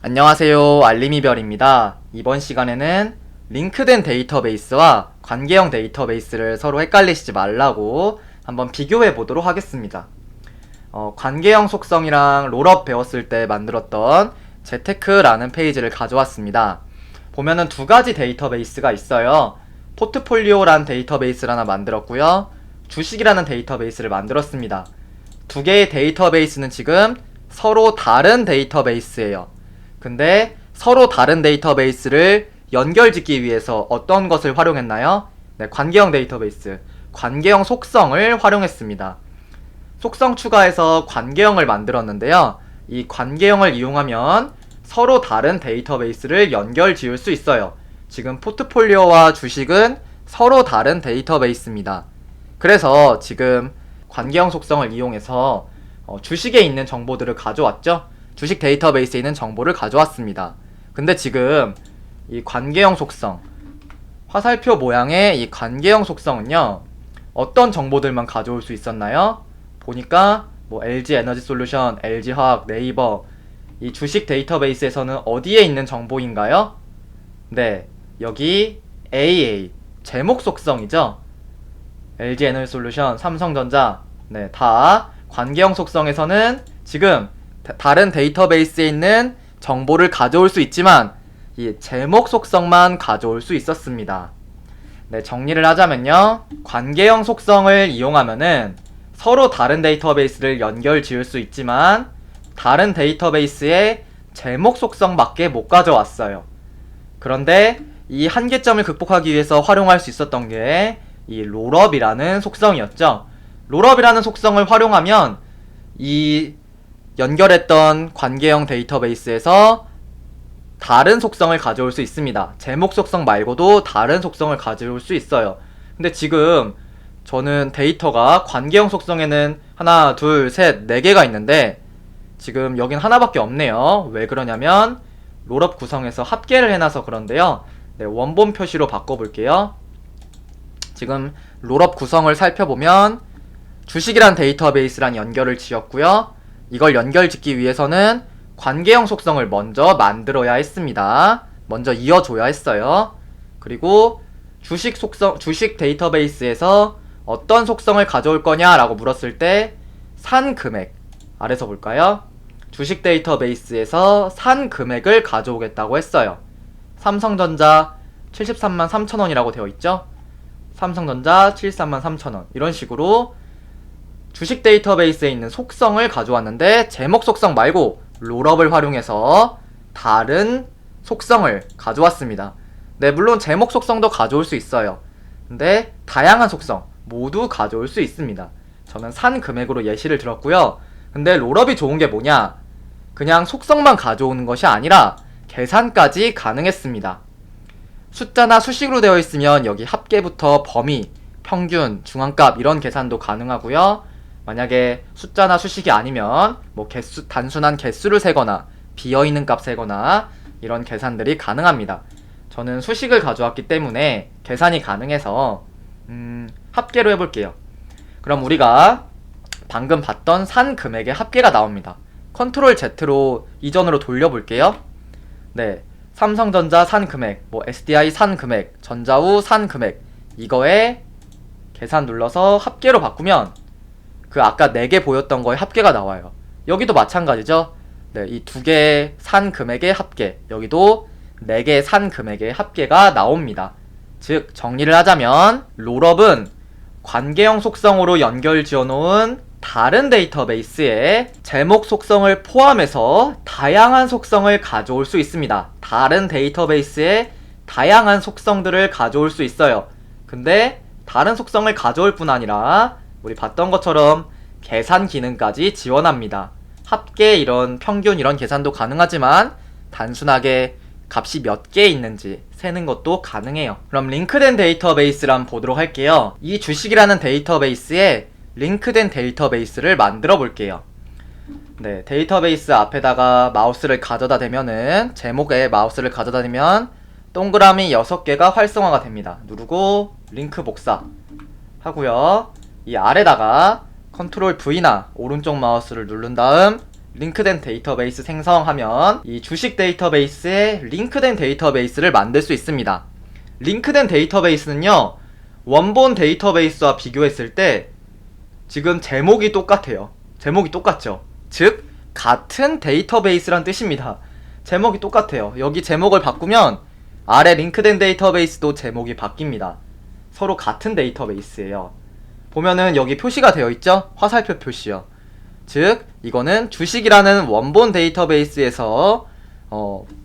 안녕하세요. 알림이별입니다. 이번 시간에는 링크된 데이터베이스와 관계형 데이터베이스를 서로 헷갈리시지 말라고 한번 비교해 보도록 하겠습니다. 관계형 속성이랑 롤업 배웠을 때 만들었던 재테크라는 페이지를 가져왔습니다. 보면은 두 가지 데이터베이스가 있어요. 포트폴리오라는 데이터베이스를 하나 만들었고요. 주식이라는 데이터베이스를 만들었습니다. 두 개의 데이터베이스는 지금 서로 다른 데이터베이스예요. 근데 서로 다른 데이터베이스를 연결짓기 위해서 어떤 것을 활용했나요? 네, 관계형 데이터베이스, 관계형 속성을 활용했습니다. 속성 추가해서 관계형을 만들었는데요. 이 관계형을 이용하면 서로 다른 데이터베이스를 연결 지을 수 있어요. 지금 포트폴리오와 주식은 서로 다른 데이터베이스입니다. 그래서 지금 관계형 속성을 이용해서 주식에 있는 정보들을 가져왔죠. 주식 데이터베이스에 있는 정보를 가져왔습니다. 근데 지금 이 관계형 속성, 화살표 모양의 이 관계형 속성은요, 어떤 정보들만 가져올 수 있었나요? 보니까 뭐 LG 에너지 솔루션, LG 화학, 네이버, 이 주식 데이터베이스에서는 어디에 있는 정보인가요? 네, 여기 AA, 제목 속성이죠. LG 에너지 솔루션, 삼성전자, 네, 다 관계형 속성에서는 지금 다른 데이터베이스에 있는 정보를 가져올 수 있지만 이 제목 속성만 가져올 수 있었습니다. 네, 정리를 하자면요, 관계형 속성을 이용하면은 서로 다른 데이터베이스를 연결 지을 수 있지만 다른 데이터베이스의 제목 속성밖에 못 가져왔어요. 그런데 이 한계점을 극복하기 위해서 활용할 수 있었던 게 이 롤업이라는 속성이었죠. 롤업이라는 속성을 활용하면 이 연결했던 관계형 데이터베이스에서 다른 속성을 가져올 수 있습니다. 제목 속성 말고도 다른 속성을 가져올 수 있어요. 근데 지금 저는 데이터가 관계형 속성에는 하나, 둘, 셋, 네 개가 있는데 지금 여긴 하나밖에 없네요. 왜 그러냐면 롤업 구성에서 합계를 해놔서 그런데요. 네, 원본 표시로 바꿔볼게요. 지금 롤업 구성을 살펴보면 주식이란 데이터베이스랑 연결을 지었고요. 이걸 연결 짓기 위해서는 관계형 속성을 먼저 만들어야 했습니다. 먼저 이어줘야 했어요. 그리고 주식 데이터베이스에서 어떤 속성을 가져올 거냐라고 물었을 때 산 금액, 아래서 볼까요? 주식 데이터베이스에서 산 금액을 가져오겠다고 했어요. 삼성전자 73만 3천원이라고 되어 있죠? 삼성전자 73만 3천원, 이런 식으로 주식 데이터베이스에 있는 속성을 가져왔는데 제목 속성 말고 롤업을 활용해서 다른 속성을 가져왔습니다. 네, 물론 제목 속성도 가져올 수 있어요. 근데 다양한 속성 모두 가져올 수 있습니다. 저는 산 금액으로 예시를 들었고요. 근데 롤업이 좋은 게 뭐냐? 그냥 속성만 가져오는 것이 아니라 계산까지 가능했습니다. 숫자나 수식으로 되어 있으면 여기 합계부터 범위, 평균, 중앙값 이런 계산도 가능하고요. 만약에 숫자나 수식이 아니면 뭐 단순한 개수를 세거나 비어있는 값 세거나 이런 계산들이 가능합니다. 저는 수식을 가져왔기 때문에 계산이 가능해서 합계로 해볼게요. 그럼 우리가 방금 봤던 산 금액의 합계가 나옵니다. 컨트롤 Z로 이전으로 돌려볼게요. 네, 삼성전자 산 금액, 뭐 SDI 산 금액, 전자우 산 금액, 이거에 계산 눌러서 합계로 바꾸면 그 아까 4개 보였던 거에 합계가 나와요. 여기도 마찬가지죠. 네, 이 두 개의 산 금액의 합계, 여기도 4개의 산 금액의 합계가 나옵니다. 즉 정리를 하자면 롤업은 관계형 속성으로 연결 지어놓은 다른 데이터베이스에 제목 속성을 포함해서 다양한 속성을 가져올 수 있습니다. 다른 데이터베이스에 다양한 속성들을 가져올 수 있어요. 근데 다른 속성을 가져올 뿐 아니라 우리 봤던 것처럼 계산 기능까지 지원합니다. 합계 이런 평균 이런 계산도 가능하지만 단순하게 값이 몇 개 있는지 세는 것도 가능해요. 그럼 링크된 데이터베이스를 한번 보도록 할게요. 이 주식이라는 데이터베이스에 링크된 데이터베이스를 만들어 볼게요. 네, 데이터베이스 앞에다가 마우스를 가져다 대면은, 제목에 마우스를 가져다 대면 동그라미 6개가 활성화가 됩니다. 누르고 링크 복사 하고요. 이 아래다가 컨트롤 V나 오른쪽 마우스를 누른 다음 링크된 데이터베이스 생성하면 이 주식 데이터베이스에 링크된 데이터베이스를 만들 수 있습니다. 링크된 데이터베이스는요, 원본 데이터베이스와 비교했을 때 지금 제목이 똑같아요. 제목이 똑같죠. 즉 같은 데이터베이스란 뜻입니다. 제목이 똑같아요. 여기 제목을 바꾸면 아래 링크된 데이터베이스도 제목이 바뀝니다. 서로 같은 데이터베이스예요. 보면은 여기 표시가 되어 있죠? 화살표 표시요. 즉 이거는 주식이라는 원본 데이터베이스에서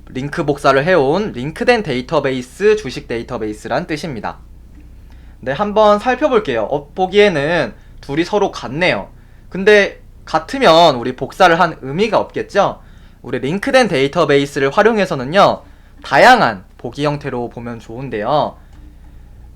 링크 복사를 해온 링크된 데이터베이스 주식 데이터베이스란 뜻입니다. 네, 한번 살펴볼게요. 보기에는 둘이 서로 같네요. 근데 같으면 우리 복사를 한 의미가 없겠죠? 우리 링크된 데이터베이스를 활용해서는요, 다양한 보기 형태로 보면 좋은데요.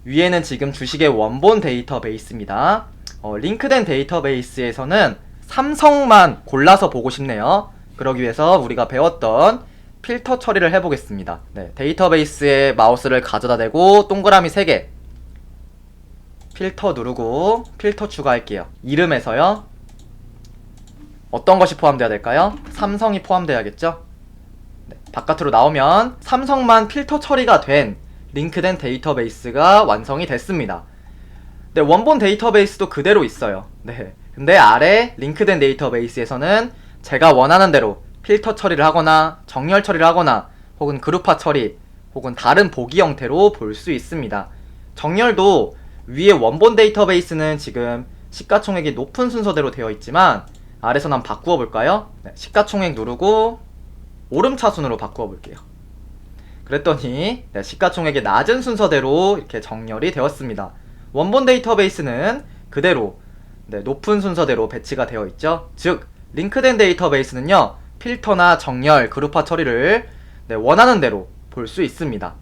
위에는 지금 주식의 원본 데이터베이스입니다. 링크된 데이터베이스에서는 삼성만 골라서 보고 싶네요. 그러기 위해서 우리가 배웠던 필터 처리를 해보겠습니다. 네, 데이터베이스에 마우스를 가져다 대고 동그라미 3개 필터 누르고 필터 추가할게요. 이름에서요, 어떤 것이 포함되어야 될까요? 삼성이 포함되어야겠죠? 네, 바깥으로 나오면 삼성만 필터 처리가 된 링크된 데이터베이스가 완성이 됐습니다. 네, 원본 데이터베이스도 그대로 있어요. 네, 근데 아래 링크된 데이터베이스에서는 제가 원하는 대로 필터 처리를 하거나 정렬 처리를 하거나 혹은 그룹화 처리 혹은 다른 보기 형태로 볼 수 있습니다. 정렬도 위에 원본 데이터베이스는 지금 시가총액이 높은 순서대로 되어 있지만 아래서 한번 바꾸어 볼까요? 네, 시가총액 누르고 오름차순으로 바꾸어 볼게요. 그랬더니 네, 시가총액이 낮은 순서대로 이렇게 정렬이 되었습니다. 원본 데이터베이스는 그대로 네, 높은 순서대로 배치가 되어 있죠. 즉 링크된 데이터베이스는요, 필터나 정렬, 그룹화 처리를 네, 원하는 대로 볼 수 있습니다.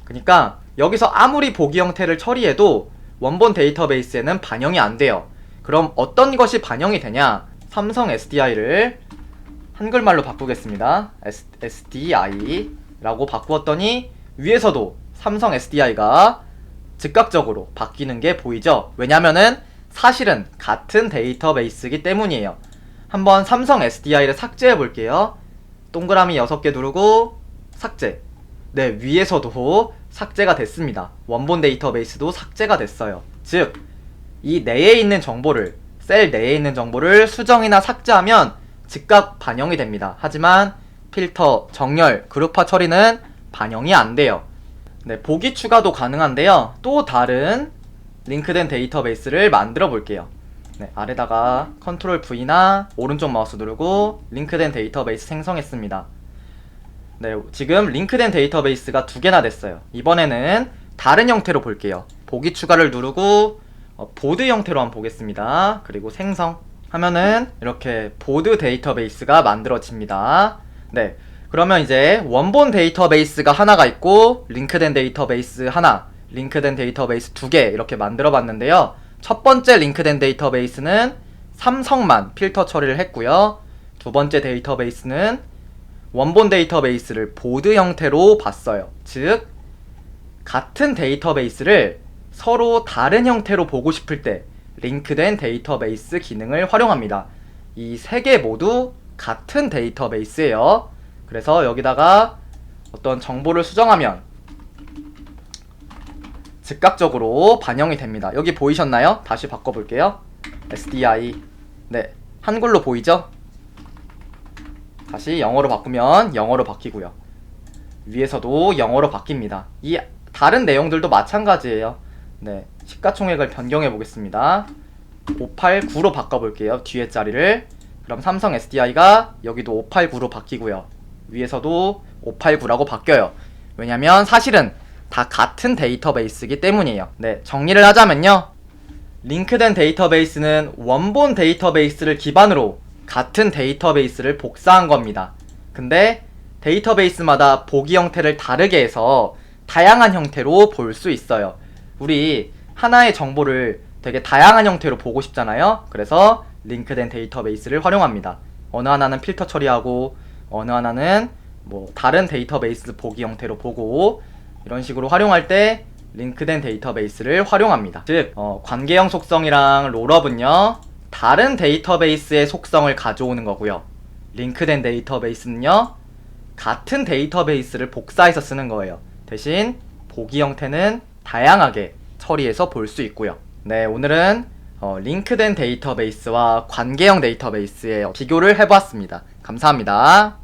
그러니까 여기서 아무리 보기 형태를 처리해도 원본 데이터베이스에는 반영이 안 돼요. 그럼 어떤 것이 반영이 되냐? 삼성 SDI를 한글말로 바꾸겠습니다. SDI 라고 바꾸었더니 위에서도 삼성 SDI가 즉각적으로 바뀌는 게 보이죠? 왜냐면은 사실은 같은 데이터베이스이기 때문이에요. 한번 삼성 SDI를 삭제해 볼게요. 동그라미 6개 누르고 삭제. 네, 위에서도 삭제가 됐습니다. 원본 데이터베이스도 삭제가 됐어요. 즉, 이 내에 있는 정보를, 셀 내에 있는 정보를 수정이나 삭제하면 즉각 반영이 됩니다. 하지만 필터, 정렬, 그룹화 처리는 반영이 안 돼요. 네, 보기 추가도 가능한데요. 또 다른 링크된 데이터베이스를 만들어 볼게요. 네, 아래다가 컨트롤 V나 오른쪽 마우스 누르고 링크된 데이터베이스 생성했습니다. 네, 지금 링크된 데이터베이스가 2개나 됐어요. 이번에는 다른 형태로 볼게요. 보기 추가를 누르고 보드 형태로 한번 보겠습니다. 그리고 생성 하면은 이렇게 보드 데이터베이스가 만들어집니다. 네, 그러면 이제 원본 데이터베이스가 하나가 있고 링크된 데이터베이스 하나, 링크된 데이터베이스 2개 이렇게 만들어 봤는데요. 첫 번째 링크된 데이터베이스는 삼성만 필터 처리를 했고요. 두 번째 데이터베이스는 원본 데이터베이스를 보드 형태로 봤어요. 즉 같은 데이터베이스를 서로 다른 형태로 보고 싶을 때 링크된 데이터베이스 기능을 활용합니다. 이 3개 모두 같은 데이터베이스예요. 그래서 여기다가 어떤 정보를 수정하면 즉각적으로 반영이 됩니다. 여기 보이셨나요? 다시 바꿔볼게요. SDI. 네, 한글로 보이죠? 다시 영어로 바꾸면 영어로 바뀌고요. 위에서도 영어로 바뀝니다. 이 다른 내용들도 마찬가지예요. 네, 시가총액을 변경해 보겠습니다. 589로 바꿔볼게요. 뒤에 자리를. 그럼 삼성 SDI가 여기도 589로 바뀌고요. 위에서도 589라고 바뀌어요. 왜냐면 사실은 다 같은 데이터베이스이기 때문이에요. 네, 정리를 하자면요, 링크된 데이터베이스는 원본 데이터베이스를 기반으로 같은 데이터베이스를 복사한 겁니다. 근데 데이터베이스마다 보기 형태를 다르게 해서 다양한 형태로 볼 수 있어요. 우리 하나의 정보를 되게 다양한 형태로 보고 싶잖아요. 그래서 링크된 데이터베이스를 활용합니다. 어느 하나는 필터 처리하고 어느 하나는 뭐 다른 데이터베이스 보기 형태로 보고, 이런 식으로 활용할 때 링크된 데이터베이스를 활용합니다. 즉 관계형 속성이랑 롤업은요, 다른 데이터베이스의 속성을 가져오는 거고요. 링크된 데이터베이스는요, 같은 데이터베이스를 복사해서 쓰는 거예요. 대신 보기 형태는 다양하게 처리해서 볼 수 있고요. 네, 오늘은 링크된 데이터베이스와 관계형 데이터베이스의 비교를 해보았습니다. 감사합니다.